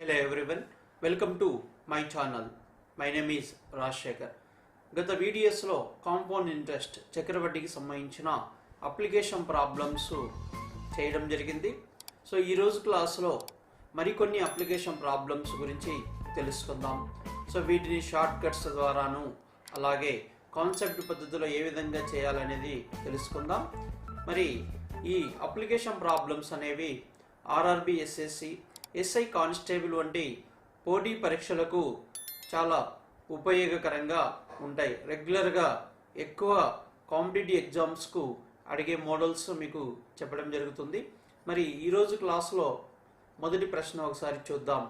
Hello everyone, welcome to my channel. My name is Rajshekhar. గత వీడియోస్లో compound interest చక్రవడ్డీకి సంబంధించిన application problems చేయడం జరిగింది. సో ఈరోజు క్లాస్లో మరికొన్ని అప్లికేషన్ ప్రాబ్లమ్స్ గురించి తెలుసుకుందాం. సో వీటిని షార్ట్ కట్స్ ద్వారాను అలాగే కాన్సెప్ట్ పద్ధతిలో ఏ విధంగా చేయాలనేది తెలుసుకుందాం. మరి ఈ అప్లికేషన్ ప్రాబ్లమ్స్ అనేవి ఆర్ఆర్బి ఎస్ఎస్సి ఎస్ఐ కానిస్టేబుల్ వంటి పోటీ పరీక్షలకు చాలా ఉపయోగకరంగా ఉంటాయి. రెగ్యులర్గా ఎక్కువ కాంపిటేటివ్ ఎగ్జామ్స్కు అడిగే మోడల్స్ మీకు చెప్పడం జరుగుతుంది. మరి ఈరోజు క్లాస్లో మొదటి ప్రశ్న ఒకసారి చూద్దాం.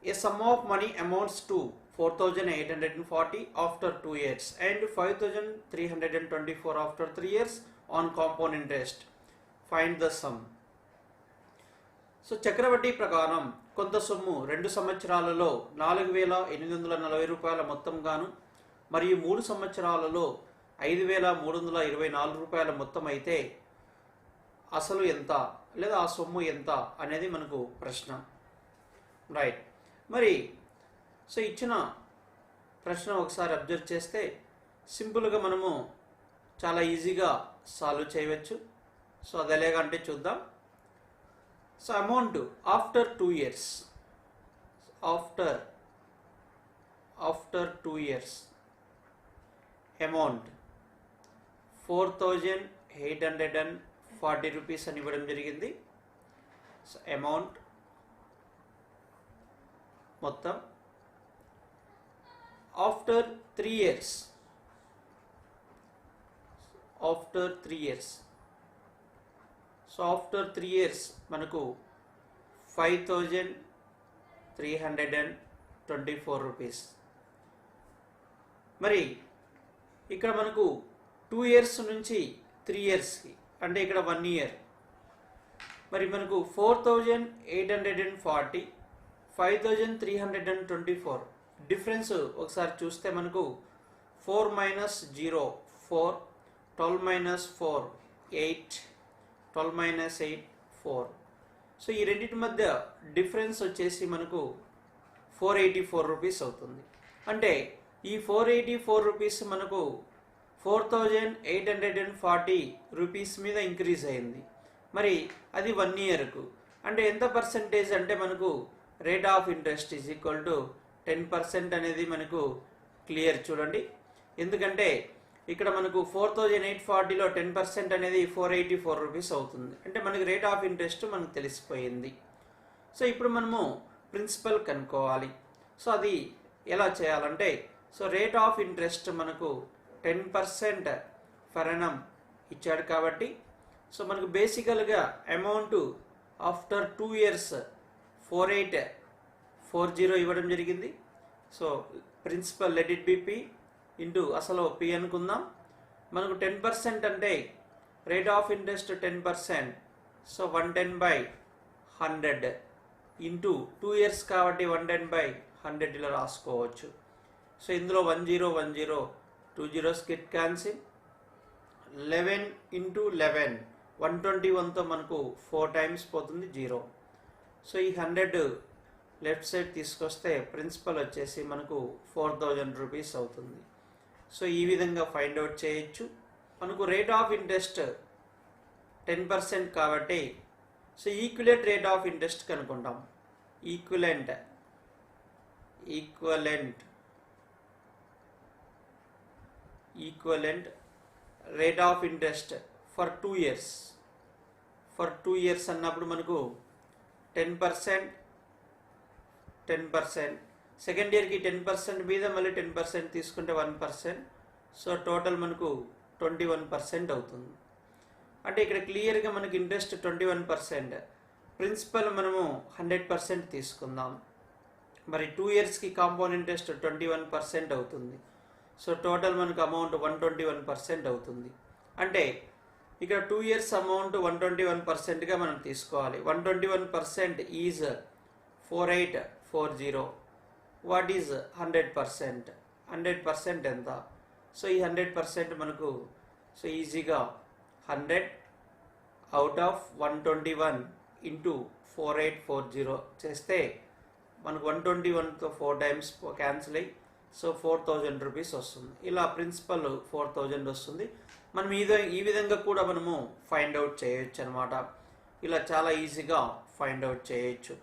A sum of money amounts to 4,840 after 2 years and 5,324 after 3 years on compound interest. Find the sum. So చక్రవడ్డీ ప్రకారం కొంత సొమ్ము 2 సంవత్సరాలలో 4,840 రూపాయల మొత్తం గాను మరియు 3 సంవత్సరాలలో 5,324 రూపాయల మొత్తం అయితే అసలు ఎంత లేదా ఆ సొమ్ము ఎంత అనేది మనకు ప్రశ్న. రైట్. మరి సో ఇచ్చిన ప్రశ్న ఒకసారి అబ్జర్వ్ చేస్తే సింపుల్గా మనము చాలా ఈజీగా సాల్వ్ చేయవచ్చు. సో అది ఎలాగంటే చూద్దాం. So amount after 2 years after 2 years amount 4,840 rupees అని ఇవ్వడం జరిగింది. సో అమౌంట్ మొత్తం after 3 years so after 3 years మనకు 5,324 రూపీస్. మరి ఇక్కడ మనకు 2 years నుంచి 3 yearsకి అంటే ఇక్కడ 1 year. మరి మనకు 4,840 5,324 డిఫరెన్స్ ఒకసారి చూస్తే మనకు 4 minus 0 4 12 minus 4 8 12 minus 8 4. సో ఈ రెండింటి మధ్య డిఫరెన్స్ వచ్చేసి మనకు 484 రూపీస్ అవుతుంది. అంటే ఈ 484 రూపీస్ మనకు 4,840 రూపీస్ మీద ఇంక్రీజ్ అయింది. మరి అది 1 yearకు అంటే ఎంత పర్సెంటేజ్ అంటే మనకు rate of interest is equal to 10% అనేది మనకు క్లియర్ చూడండి. ఎందుకంటే ఇక్కడ మనకు 4,840లో 10% అనేది 484 రూపీస్ అవుతుంది. అంటే మనకి రేట్ ఆఫ్ ఇంట్రెస్ట్ మనకు తెలిసిపోయింది. సో ఇప్పుడు మనము ప్రిన్సిపల్ కనుక్కోవాలి. సో అది ఎలా చేయాలంటే సో రేట్ ఆఫ్ ఇంట్రెస్ట్ మనకు 10% ఫర్ annum ఇచ్చాడు కాబట్టి సో మనకు బేసికల్గా అమౌంట్ ఆఫ్టర్ 2 years 4,840 ఇవ్వడం జరిగింది. So principal let it be P into అసలు పి అనుకుందాం. మనకు 10% అంటే rate of interest 10%. So 110/100 into 2 years కాబట్టి 110/100 ఇలా రాసుకోవచ్చు. సో ఇందులో 10 10 2 zeros కిట్ క్యాన్సిల్ 11 ఇంటూ 11 121తో మనకు 4 times పోతుంది 0. సో ఈ 100 లెఫ్ట్ సైడ్ తీసుకొస్తే ప్రిన్సిపల్ వచ్చేసి మనకు 4,000 రూపీస్ అవుతుంది. సో ఈ విధంగా ఫైండ్ అవుట్ చేయొచ్చు. మనకు రేట్ ఆఫ్ ఇంట్రెస్ట్ 10% కాబట్టి so equivalent rate of interest కనుక్కుంటాం. Equivalent rate of interest for 2 years అన్నప్పుడు మనకు 10% సెకండ్ ఇయర్కి 10% మీద మళ్ళీ 10% తీసుకుంటే 1%. సో టోటల్ మనకు 21% అవుతుంది. అంటే ఇక్కడ క్లియర్గా మనకి ఇంట్రెస్ట్ 21%, ప్రిన్సిపల్ మనము 100% తీసుకుందాం. మరి 2 yearsకి కాంపౌండ్ ఇంట్రెస్ట్ 21% అవుతుంది. సో టోటల్ మనకు అమౌంట్ 121% అవుతుంది. అంటే ఇక్కడ 2 years అమౌంట్ 121%గా మనం తీసుకోవాలి. 121% ఈజ్ 4,840. What is 100%? 100% ఎంత? సో ఈ 100% మనకు సో ఈజీగా 100 out of 121 ఇంటూ 4840 చేస్తే మనకు 121తో 4 టైమ్స్ క్యాన్సిల్ అయ్యి సో 4000 రూపీస్ వస్తుంది. ఇలా ప్రిన్సిపల్ 4000 వస్తుంది. మనం ఈ విధంగా కూడా మనము ఫైండ్ అవుట్ చేయొచ్చు అనమాట. ఇలా చాలా ఈజీగా ఫైండ్ అవుట్ చేయొచ్చు.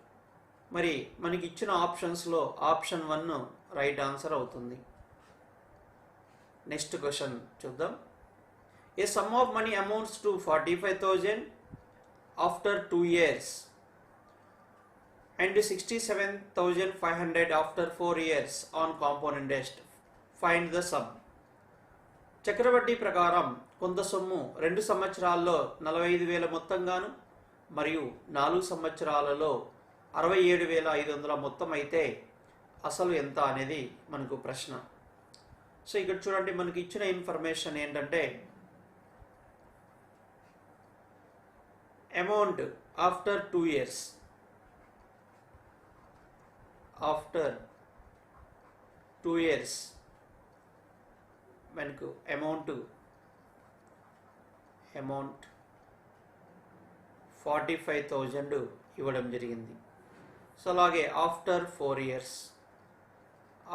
మరి మనకి ఇచ్చిన ఆప్షన్స్లో ఆప్షన్ 1 రైట్ ఆన్సర్ అవుతుంది. నెక్స్ట్ క్వశ్చన్ చూద్దాం. A sum of money amounts to 45,000 after 2 years and 67,500 after 4 years on compound interest. Find the sum. చక్రవడ్డీ ప్రకారం కొంత సొమ్ము 2 సంవత్సరాల్లో 45,000 మొత్తంగాను మరియు 4 సంవత్సరాలలో 67,500 మొత్తం అయితే అసలు ఎంత అనేది మనకు ప్రశ్న. సో ఇక్కడ చూడండి, మనకి ఇచ్చిన ఇన్ఫర్మేషన్ ఏంటంటే amount after 2 years, after 2 years మనకు అమౌంట్ 45,000 ఇవ్వడం జరిగింది. సో అలాగే after 4 years,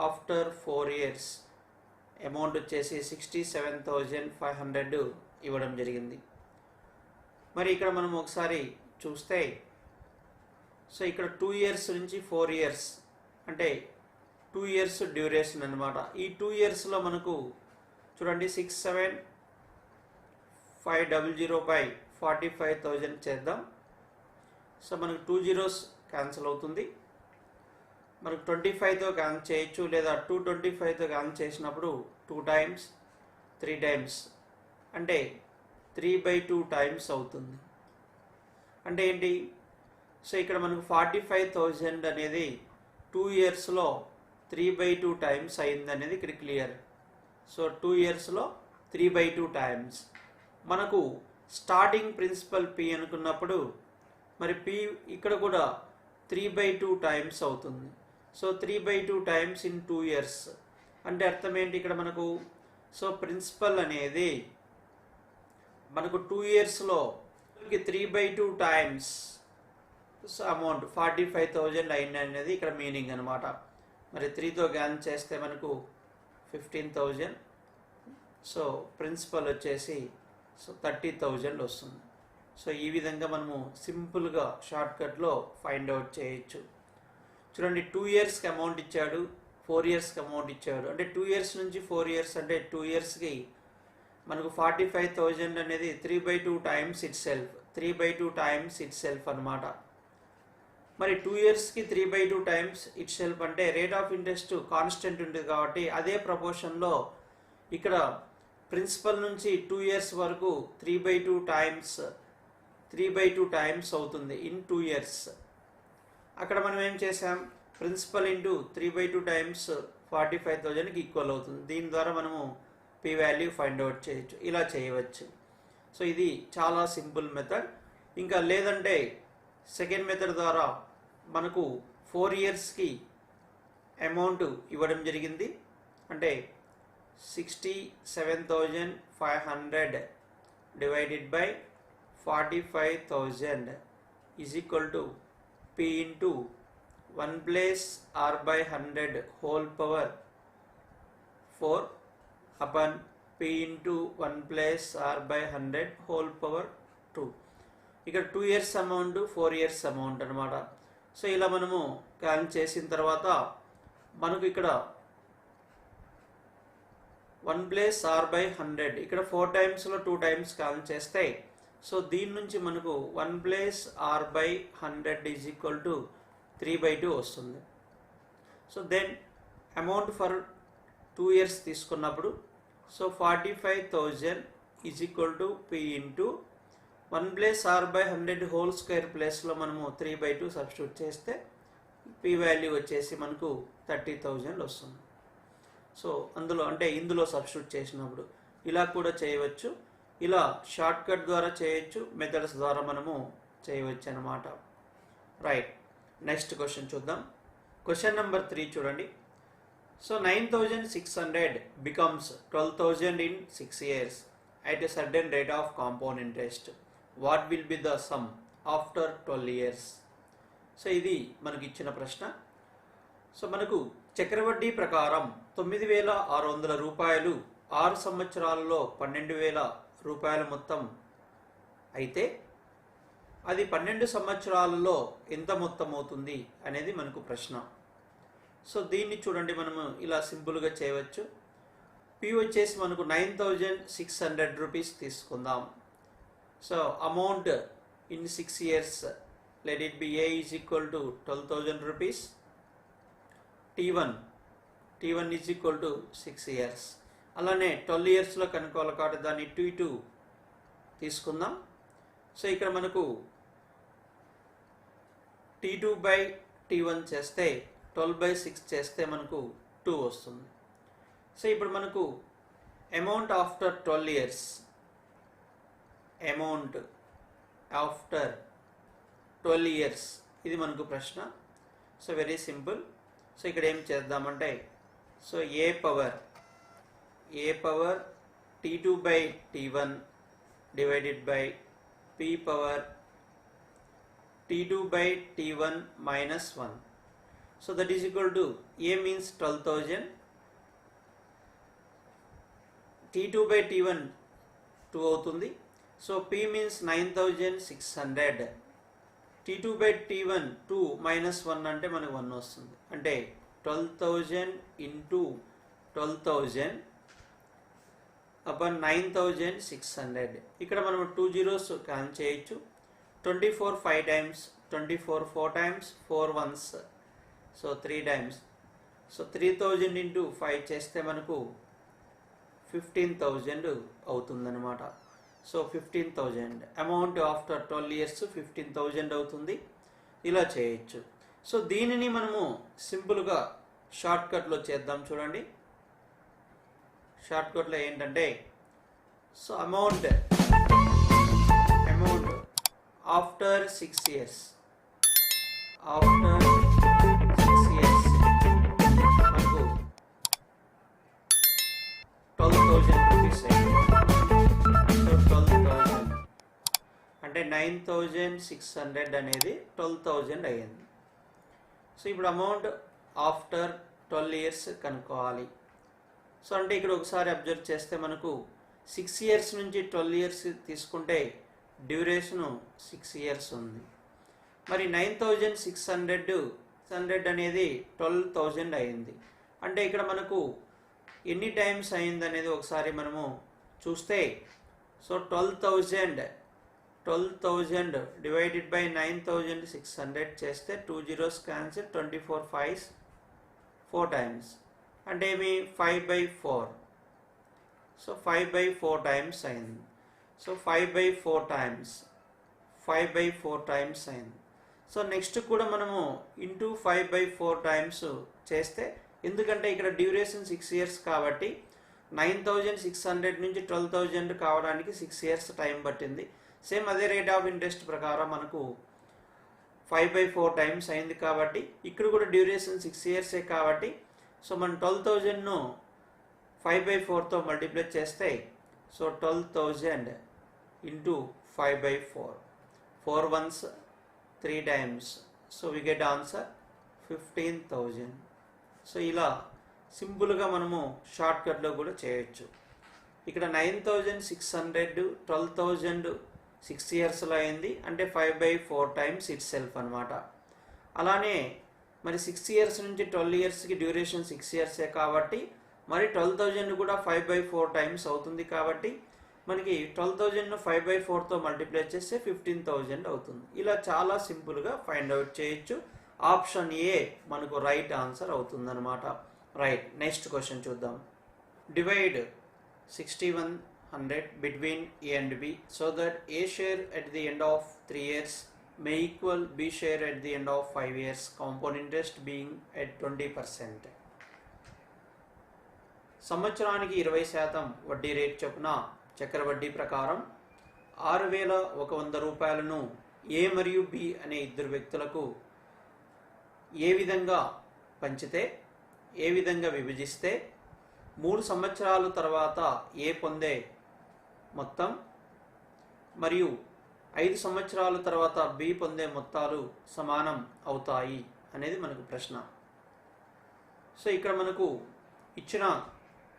after 4 years amount వచ్చేసి 67,500 ఇవ్వడం జరిగింది. మరి ఇక్కడ మనం ఒకసారి చూస్తే సో ఇక్కడ 2 years నుంచి 4 years అంటే 2 years డ్యూరేషన్ అనమాట. ఈ 2 yearsలో మనకు చూడండి 67,500 బై 45,000 చేద్దాం. సో మనకు 2 zeros క్యాన్సిల్ అవుతుంది. మనకు 25తో క్యాన్సిల్ చేయొచ్చు, లేదా 225తో క్యాన్సిల్ చేసినప్పుడు 2 times 3 times అంటే 3/2 times అవుతుంది. అంటే ఏంటి? సో ఇక్కడ మనకు 45,000 అనేది 2 yearsలో 3/2 times అయింది అనేది ఇక్కడ క్లియర్. So 2 yearsలో 3/2 times. మనకు స్టార్టింగ్ ప్రిన్సిపల్ పి అనుకున్నప్పుడు మరి పి ఇక్కడ కూడా 3/2 times అవుతుంది. సో 3/2 times in 2 years అంటే అర్థం ఏంటి ఇక్కడ మనకు? సో ప్రిన్సిపల్ అనేది మనకు 2 yearsలో 3/2 times అమౌంట్ 45,000 అయింది అనేది ఇక్కడ మీనింగ్ అనమాట. మరి 3తో క్యాన్సిల్ చేస్తే మనకు 15,000. సో ప్రిన్సిపల్ వచ్చేసి 30,000 వస్తుంది. సో ఈ విధంగా మనము సింపుల్గా షార్ట్కట్లో ఫైండ్ అవుట్ చేయొచ్చు. చూడండి, 2 yearsకి అమౌంట్ ఇచ్చాడు, 4 yearsకి అమౌంట్ ఇచ్చాడు. అంటే 2 years నుంచి 4 years అంటే 2 yearsకి మనకు 45,000 అనేది 3/2 times itself, 3/2 times itself అనమాట. మరి 2 yearsకి 3/2 times itself అంటే రేట్ ఆఫ్ ఇంట్రెస్ట్ కాన్స్టెంట్ ఉంటుంది కాబట్టి అదే ప్రపోర్షన్లో ఇక్కడ ప్రిన్సిపల్ నుంచి 2 years వరకు 3/2 times అవుతుంది ఇన్ 2 years. అక్కడ మనం ఏం చేసాం? ప్రిన్సిపల్ ఇంటూ 3/2 times 45,000కి ఈక్వల్ అవుతుంది. దీని ద్వారా మనము పి వాల్యూ ఫైండ్ అవుట్ చేయొచ్చు. ఇలా చేయవచ్చు. సో ఇది చాలా సింపుల్ మెథడ్. ఇంకా లేదంటే సెకండ్ మెథడ్ ద్వారా మనకు 4 yearsకి అమౌంట్ ఇవ్వడం జరిగింది. అంటే 67,500 divided by 45,000 is equal to P into 1 plus R by 100 whole power 4 upon P into 1 plus R by 100 whole power 2. ఇక్కడ 2 years అమౌంట్ 4 years అమౌంట్ అనమాట. సో ఇలా మనము క్యాన్సిల్ చేసిన తర్వాత మనకు ఇక్కడ 1 plus R by 100 ఇక్కడ 4 timesలో 2 times క్యాన్సిల్ చేస్తే సో దీని నుంచి మనకు 1 plus R by 100 is equal to 3/2 వస్తుంది. So then amount for 2 years తీసుకున్నప్పుడు so 45,000 is equal to P into 1 plus R by 100 whole square ప్లేస్లో మనము 3/2 సబ్స్టిట్యూట్ చేస్తే P వాల్యూ వచ్చేసి మనకు 30,000 వస్తుంది. సో ఇందులో సబ్స్టిట్యూట్ చేసినప్పుడు ఇలా కూడా చేయవచ్చు. ఇలా షార్ట్ కట్ ద్వారా చేయొచ్చు, మెథడ్స్ ద్వారా మనము చేయవచ్చు అన్నమాట. రైట్, నెక్స్ట్ క్వశ్చన్ చూద్దాం. క్వశ్చన్ నెంబర్ 3 చూడండి. So 9,600 becomes 12,000 in 6 years at a certain rate of compound interest. What will be the sum after 12 years. So ఇది మనకి ఇచ్చిన ప్రశ్న. సో మనకు చక్రవడ్డీ ప్రకారం 9,600 రూపాయలు 6 సంవత్సరాలలో 12,000 రూపాయల మొత్తం అయితే అది 12 సంవత్సరాలలో ఎంత మొత్తం అవుతుంది అనేది మనకు ప్రశ్న. సో దీన్ని చూడండి, మనము ఇలా సింపుల్గా చేయవచ్చు. పి వచ్చేసి మనకు 9,600 రూపీస్ తీసుకుందాం. So amount in 6 years, let it be A is equal to 12,000 rupees. T1 is equal to 6 years. అలానే 12 yearsలో కనుక్కోవాలి కాబట్టి దాన్ని T2 తీసుకుందాం. సో ఇక్కడ మనకు T2 బై T1 చేస్తే 12/6 చేస్తే మనకు 2 వస్తుంది. సో ఇప్పుడు మనకు amount after 12 years, amount after 12 years ఇది మనకు ప్రశ్న. So very simple. సో ఇక్కడ ఏం చేద్దామంటే, so A power T2 by T1 divided by P power T2 by T1 minus 1. So that is equal to A means 12,000, T2 by T1 2 అవుతుంది. So P means 9,600, T2 by T1 2 minus 1 అంటే మనకు 1 వస్తుంది. అంటే 12,000 into 12,000 upon 9,600. ఇక్కడ మనం 2 zeros cancel చేయొచ్చు. 24 5 times, 24 4 times, 4 ones, so 3 times. So 3,000 into 5 చేస్తే మనకు 15,000 అవుతుందన్నమాట. సో 15,000 అమౌంట్ ఆఫ్టర్ 12 years 15,000 అవుతుంది. ఇలా చేయొచ్చు. సో దీనిని మనము సింపుల్గా షార్ట్కట్లో చేద్దాం. చూడండి, షార్ట్కట్లో ఏంటంటే, so amount after 6 years, after 6 years మనకు 12,000 రూపీస్ అయింది. సో 12,000 అంటే 9,600 అనేది 12,000 అయ్యింది. సో ఇప్పుడు అమౌంట్ ఆఫ్టర్ 12 years కనుక్కోవాలి. సో అంటే ఇక్కడ ఒకసారి అబ్జర్వ్ చేస్తే మనకు 6 years నుంచి 12 years తీసుకుంటే డ్యూరేషను 6 years ఉంది. మరి 9,600 అనేది 12,000 అయింది. అంటే ఇక్కడ మనకు ఎన్ని టైమ్స్ అయింది అనేది ఒకసారి మనము చూస్తే, సో 12,000 డివైడెడ్ బై 9,600 చేస్తే 2 zeros క్యాన్సిల్, 24 5s 4 times అంటే ఏమి 5/4. సో 5/4 times అయింది. సో 5/4 times అయింది. సో నెక్స్ట్ కూడా మనము ఇంటూ 5/4 times చేస్తే, ఎందుకంటే ఇక్కడ డ్యూరేషన్ 6 years కాబట్టి 9,600 నుంచి 12,000 కావడానికి 6 years టైం పట్టింది. సేమ్ అదే రేట్ ఆఫ్ ఇంట్రెస్ట్ ప్రకారం మనకు 5/4 times అయింది కాబట్టి ఇక్కడ కూడా డ్యూరేషన్ 6 years కాబట్టి, సో మనం 12,000ను 5/4తో మల్టిప్లై చేస్తే, so 12,000 into 5/4, 4 ones 3 times, so we get answer 15,000. So ఇలా సింపుల్గా మనము షార్ట్కట్లో కూడా చేయొచ్చు. ఇక్కడ 9,600 12,000 6 yearsలో అయింది, అంటే 5/4 times ఇట్ సెల్ఫ్ అనమాట. అలానే మరి 6 years నుంచి 12 yearsకి డ్యూరేషన్ 6 years కాబట్టి మరి 12,000 కూడా 5/4 times అవుతుంది కాబట్టి మనకి 12,000ను 5/4తో మల్టిప్లై చేస్తే 15,000 అవుతుంది. ఇలా చాలా సింపుల్గా ఫైండ్ అవుట్ చేయొచ్చు. ఆప్షన్ ఏ మనకు రైట్ ఆన్సర్ అవుతుందన్నమాట. రైట్. నెక్స్ట్ క్వశ్చన్ చూద్దాం. Divide 6,100 between A and B so that A share at the end of 3 years may equal B share at the end of 5 years, compound interest being at 20%. సంవత్సరానికి 20% వడ్డీ rate చొప్పున చక్రవడ్డీ ప్రకారం 6,100 రూపాయలను ఏ మరియు B అనే ఇద్దరు వ్యక్తులకు ఏ విధంగా పంచితే, ఏ విధంగా విభజిస్తే 3 సంవత్సరాల తర్వాత ఏ పొందే మొత్తం మరియు 5 సంవత్సరాల తర్వాత బి పొందే మొత్తాలు సమానం అవుతాయి అనేది మనకు ప్రశ్న. సో ఇక్కడ మనకు ఇచ్చిన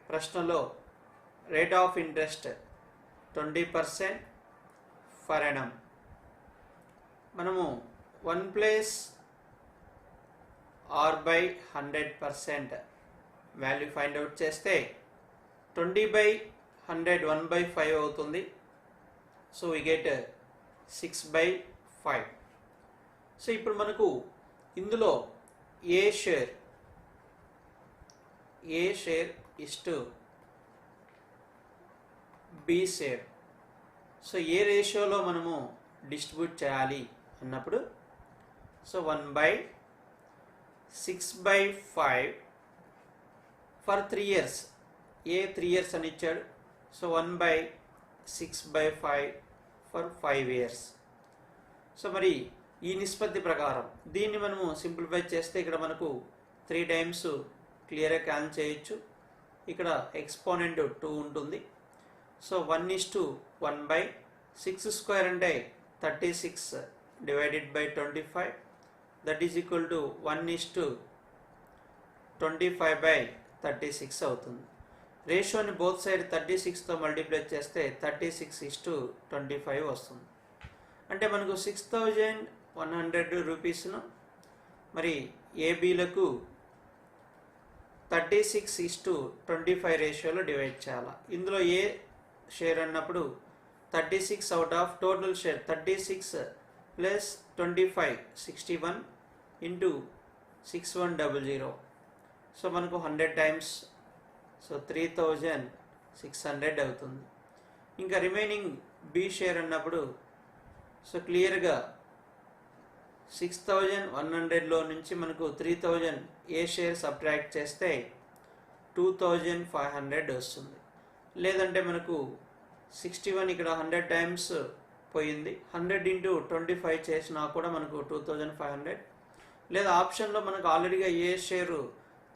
ప్రశ్నలో రేట్ ఆఫ్ ఇంట్రెస్ట్ 20% ఫర్ ఎనం. మనము 1 plus R by 100% value find out చేస్తే 20/100 1/5 అవుతుంది. So we get 6/5. సో ఇప్పుడు మనకు ఇందులో A share is to B share, so A రేషియోలో మనము డిస్ట్రిబ్యూట్ చేయాలి అన్నప్పుడు so 1/6/5 for 3 years. A 3 years అని ఇచ్చాడు. So 1/6/5 for 5 years. సో మరి ఈ నిష్పత్తి ప్రకారం దీన్ని మనము సింప్లిఫై చేస్తే ఇక్కడ మనకు 3 times క్లియర్గా క్యాన్సిల్ చేయొచ్చు. ఇక్కడ ఎక్స్పోనెంట్ 2 ఉంటుంది. సో 1:1/6² అంటే 36 divided by 25, that is equal to 1:25/36 అవుతుంది. రేషియోని బోత్ సైడ్ 36తో మల్టిప్లై చేస్తే 36:25 వస్తుంది. అంటే మనకు 6,100 రూపీస్ను మరి ఏబీలకు 36:25 రేషియోలో డివైడ్ చేయాలి. ఇందులో ఏ షేర్ అన్నప్పుడు 36 out of total share 36 plus 25 61 into 6100. So మనకు 100 times, సో 3600 అవుతుంది. ఇంకా రిమైనింగ్ బి షేర్ అన్నప్పుడు సో క్లియర్గా 6100లో నుంచి మనకు 3000 ఏ షేర్ సబ్ట్రాక్ట్ చేస్తే 2500 వస్తుంది. లేదంటే మనకు 61 ఇక్కడ 100 times పోయింది, 100 ఇంటూ 25 చేసినా కూడా మనకు 2500. లేదా ఆప్షన్లో మనకు ఆల్రెడీగా ఏ షేరు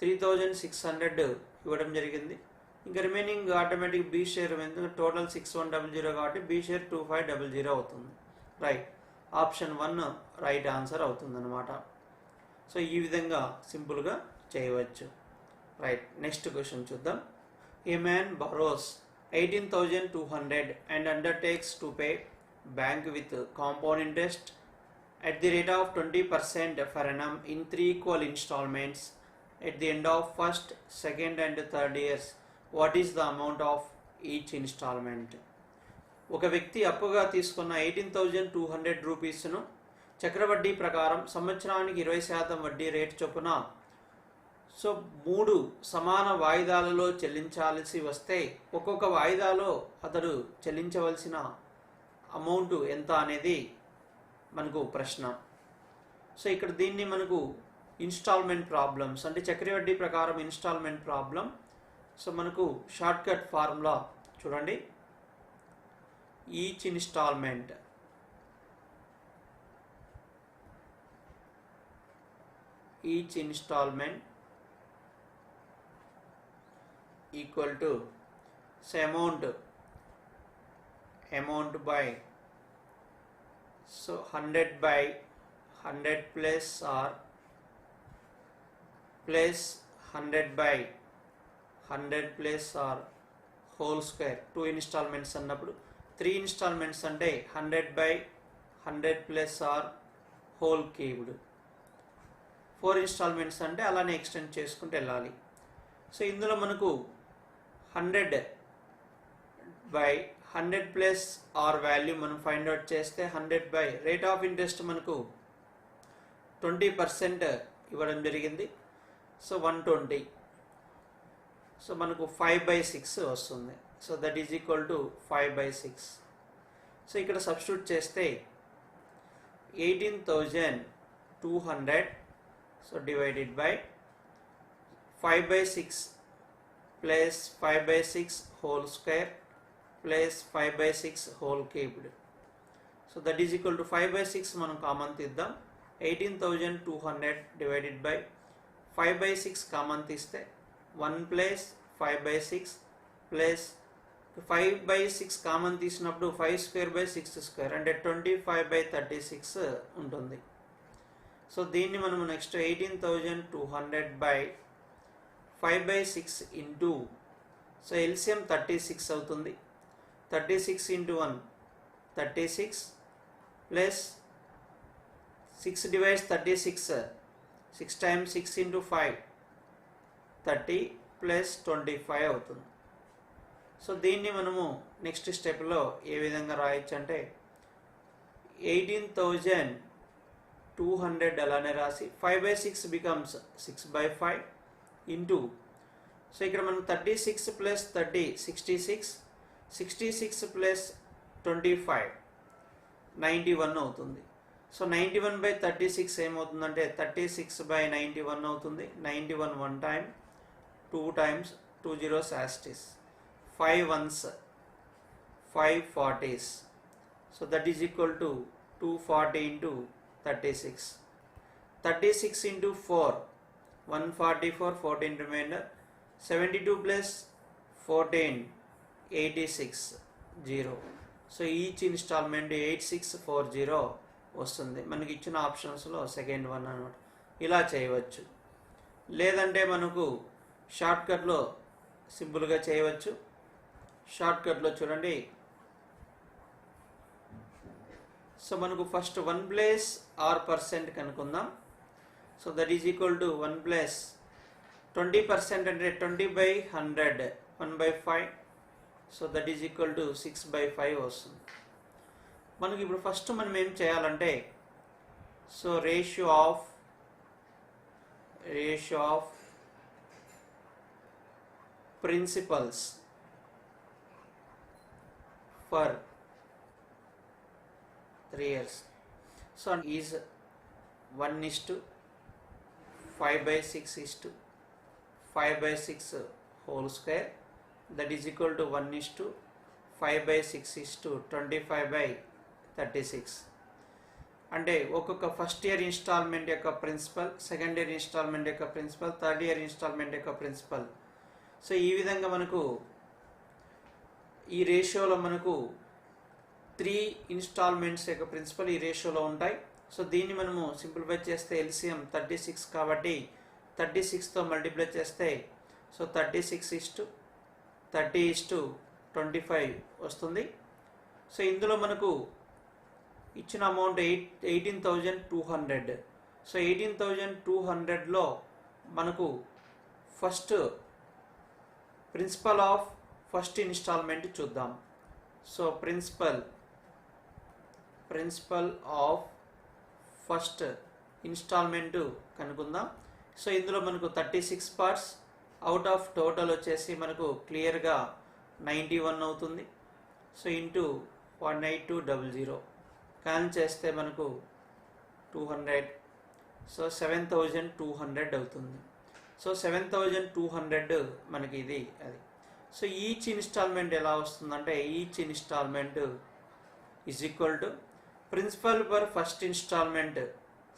3600 ఇవ్వడం జరిగింది. ఇంకా రిమైనింగ్ ఆటోమేటిక్ బి షేర్ ఎందుకంటే టోటల్ 6100 కాబట్టి బి షేర్ 2500 అవుతుంది. రైట్, ఆప్షన్ 1 రైట్ ఆన్సర్ అవుతుంది అన్నమాట. సో ఈ విధంగా సింపుల్గా చేయవచ్చు. రైట్, నెక్స్ట్ క్వశ్చన్ చూద్దాం. ఏ man borrows 18,200 and undertakes to pay bank with compound interest at the rate of 20% per annum in 3 equal installments at the end of first, second and third years. What is the amount of each installment? ఒక వ్యక్తి అప్పుగా తీసుకున్న 18,200 రూపీస్ను చక్రవడ్డీ ప్రకారం సంవత్సరానికి 20% వడ్డీ rate చొప్పున so 3 సమాన వాయిదాలలో చెల్లించాల్సి వస్తే ఒక్కొక్క వాయిదాలో అతడు చెల్లించవలసిన అమౌంట్ ఎంత అనేది మనకు ప్రశ్న. సో ఇక్కడ దీన్ని మనకు ఇన్స్టాల్మెంట్ ప్రాబ్లమ్స్ అంటే చక్రవడ్డీ ప్రకారం ఇన్స్టాల్మెంట్ ప్రాబ్లం. సో మనకు షార్ట్ కట్ ఫార్ములా చూడండి. Each installment equal to amount by so 100/100 plus or plus 100/100 plus or whole square. 2 installments అన్నప్పుడు 3 installments అంటే 100/100 plus or whole cubed. 4 installments అంటే అలానే ఎక్స్టెండ్ చేసుకుంటూ వెళ్ళాలి. సో ఇందులో మనకు 100/100 ప్లస్ ఆర్ వాల్యూ మనం ఫైండ్ అవుట్ చేస్తే 100 రేట్ ఆఫ్ ఇంట్రెస్ట్ మనకు 20% ఇవ్వడం జరిగింది. సో 120, సో మనకు 5/6 వస్తుంది. So that is equal to 5/6. So ఇక్కడ సబ్స్టిట్యూట్ చేస్తే 18,200 so divided by 5/6 plus 5/6 whole square plus 5/6 whole cubed. So that is equal to 5/6 మనం కామన్ తీద్దాం. 18,200 డివైడెడ్ బై 5/6 కామన్ తీస్తే 1 ప్లస్ 5/6 ప్లస్ 5/6 కామన్ తీసినప్పుడు 5²/6² అంటే 25/36 ఉంటుంది. సో దీన్ని మనం నెక్స్ట్ 18,200/5/6 ఇంటూ, సో ఎల్సిఎం 36 అవుతుంది. 36 × 1 36 ప్లస్ 6 divides 36, 6 times 6 × 5 30 ప్లస్ 25 అవుతుంది. సో దీన్ని మనము నెక్స్ట్ స్టెప్లో ఏ విధంగా రాయొచ్చు అంటే 18,200 అలానే రాసి 5/6 becomes 6/5 ఇంటూ, సో ఇక్కడ మనం 36 ప్లస్ 30 66, 66 ప్లస్ 25 91 అవుతుంది. సో 91/36 ఏమవుతుందంటే 36/91 అవుతుంది. 91 1 time, 2 times, 2 zeros as it is, 5 ones 5 40s. So that is equal to 240 into 36. 36 into 4 144, 14 remainder, 72 plus 14 86 0. So each instalment 8640 వస్తుంది. మనకి ఇచ్చిన ఆప్షన్స్లో సెకండ్ వన్ అనమాట. ఇలా చేయవచ్చు. లేదంటే మనకు షార్ట్కట్లో సింపుల్గా చేయవచ్చు. షార్ట్కట్లో చూడండి. సో మనకు ఫస్ట్ 1 ప్లస్ r% కనుక్కుందాం. So that is equal to 1 ప్లస్ 20% అంటే 20/100 1/5. So that is equal to 6/5 వస్తుంది. మనకి ఇప్పుడు ఫస్ట్ మనం ఏం చేయాలంటే, so ratio of principals for 3 years. So is 1:5/6 5/6 whole square, that is equal to 1:5/6 25/36. అంటే ఒక్కొక్క ఫస్ట్ ఇయర్ ఇన్స్టాల్మెంట్ యొక్క ప్రిన్సిపల్, సెకండ్ ఇయర్ ఇన్స్టాల్మెంట్ యొక్క ప్రిన్సిపల్, థర్డ్ ఇయర్ ఇన్స్టాల్మెంట్ యొక్క ప్రిన్సిపల్. సో ఈ విధంగా మనకు ఈ రేషియోలో మనకు 3 ఇన్స్టాల్మెంట్స్ యొక్క ప్రిన్సిపల్ ఈ రేషియోలో ఉంటాయి. సో దీన్ని మనము సింప్లిఫై చేస్తే ఎల్సిఎం 36 కాబట్టి 36తో మల్టిప్లై చేస్తే సో 36:30:25 వస్తుంది. సో ఇందులో మనకు ఇచ్చిన అమౌంట్ 18,200. సో 18,200లో మనకు first principal of first instalment చూద్దాం. So principal of first instalment కనుక్కుందాం. సో ఇందులో మనకు 36 parts అవుట్ ఆఫ్ టోటల్ వచ్చేసి మనకు క్లియర్గా 91 అవుతుంది. సో ఇంటూ 18200 క్యాన్సిల్ చేస్తే మనకు 200. సో 7,200 అవుతుంది. సో 7,200 మనకి ఇది అది. సో ఈచ్ ఇన్స్టాల్మెంట్ ఎలా వస్తుందంటే each installment is equal to principal for first installment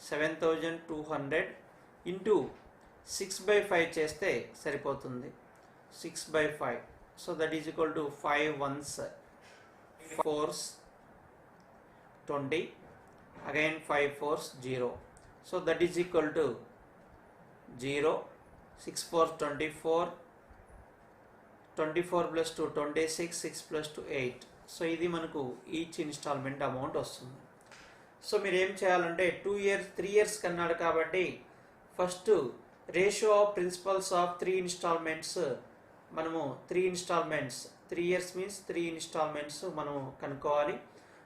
7,200 into 6/5 చేస్తే సరిపోతుంది. 6/5. So that is equal to 5 ones 4s 20, again 5 4s 0. So that is equal to 0. 6 4s 24, 24 plus 2 26, 6 plus 2 8. So ఇది మనకు each installment amount వస్తుంది. So మీరు ఏం చేయాలంటే 2 years 3 years కన్నాడు కాబట్టి first ratio of principals of 3 installments మనము 3 ఇన్స్టాల్మెంట్స్ 3 years మీన్స్ 3 ఇన్స్టాల్మెంట్స్ మనము కనుక్కోవాలి.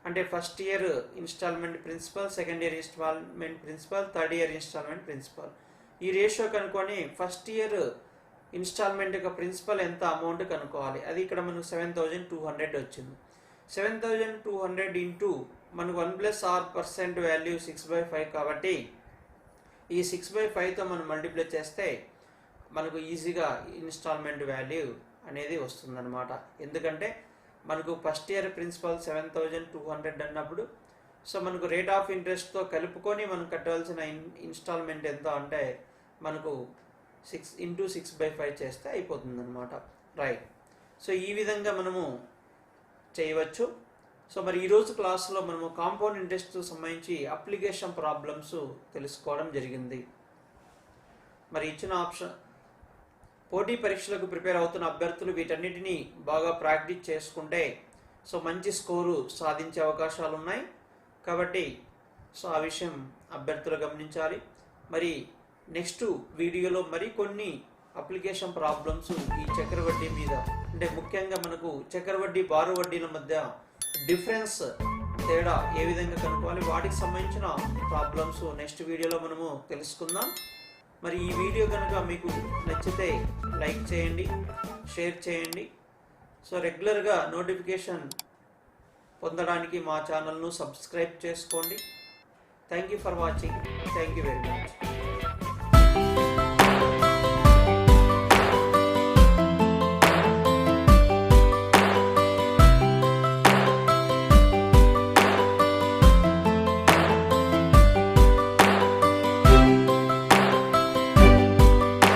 అంటే first year installment principal, second year installment principal, third year installment principal. ఈ రేషియో కనుక్కొని ఫస్ట్ ఇయర్ ఇన్స్టాల్మెంట్ యొక్క ప్రిన్సిపల్ ఎంత అమౌంట్ కనుక్కోవాలి. అది ఇక్కడ మనకు 7,200 వచ్చింది. 7,200 ఇంటూ మనకు 1 ప్లస్ r% వాల్యూ 6/5 కాబట్టి ఈ 6/5తో మనం మల్టిప్లై చేస్తే మనకు ఈజీగా ఇన్స్టాల్మెంట్ వాల్యూ అనేది వస్తుందన్నమాట. ఎందుకంటే మనకు ఫస్ట్ ఇయర్ ప్రిన్సిపల్ 7,200 అన్నప్పుడు సో మనకు రేట్ ఆఫ్ ఇంట్రెస్ట్తో కలుపుకొని మనం కట్టవలసిన ఇన్స్టాల్మెంట్ ఎంత అంటే మనకు 6 × 6/5 చేస్తే అయిపోతుంది అనమాట. రైట్. సో ఈ విధంగా మనము చేయవచ్చు. సో మరి ఈరోజు క్లాస్లో మనము కాంపౌండ్ ఇంట్రెస్ట్ సంబంధించి అప్లికేషన్ ప్రాబ్లమ్స్ తెలుసుకోవడం జరిగింది. మరి ఇచ్చిన ఆప్షన్ పోటీ పరీక్షలకు ప్రిపేర్ అవుతున్న అభ్యర్థులు వీటన్నిటినీ బాగా ప్రాక్టీస్ చేసుకుంటే సో మంచి స్కోరు సాధించే అవకాశాలు ఉన్నాయి. కాబట్టి సో ఆ విషయం అభ్యర్థులు గమనించాలి. మరి నెక్స్ట్ వీడియోలో మరికొన్ని అప్లికేషన్ ప్రాబ్లమ్స్ ఈ చక్రవడ్డీ మీద, అంటే ముఖ్యంగా మనకు చక్రవడ్డీ బారు వడ్డీల మధ్య డిఫరెన్స్ తేడా ఏ విధంగా కనుక్కోవాలి, వాటికి సంబంధించిన ప్రాబ్లమ్స్ నెక్స్ట్ వీడియోలో మనము తెలుసుకుందాం. మరి ఈ వీడియో కనుక మీకు నచ్చితే లైక్ చేయండి, షేర్ చేయండి. సో రెగ్యులర్గా నోటిఫికేషన్ పొందడానికి మా ఛానల్ను సబ్స్క్రైబ్ చేసుకోండి. Thank you for watching. Thank you very much.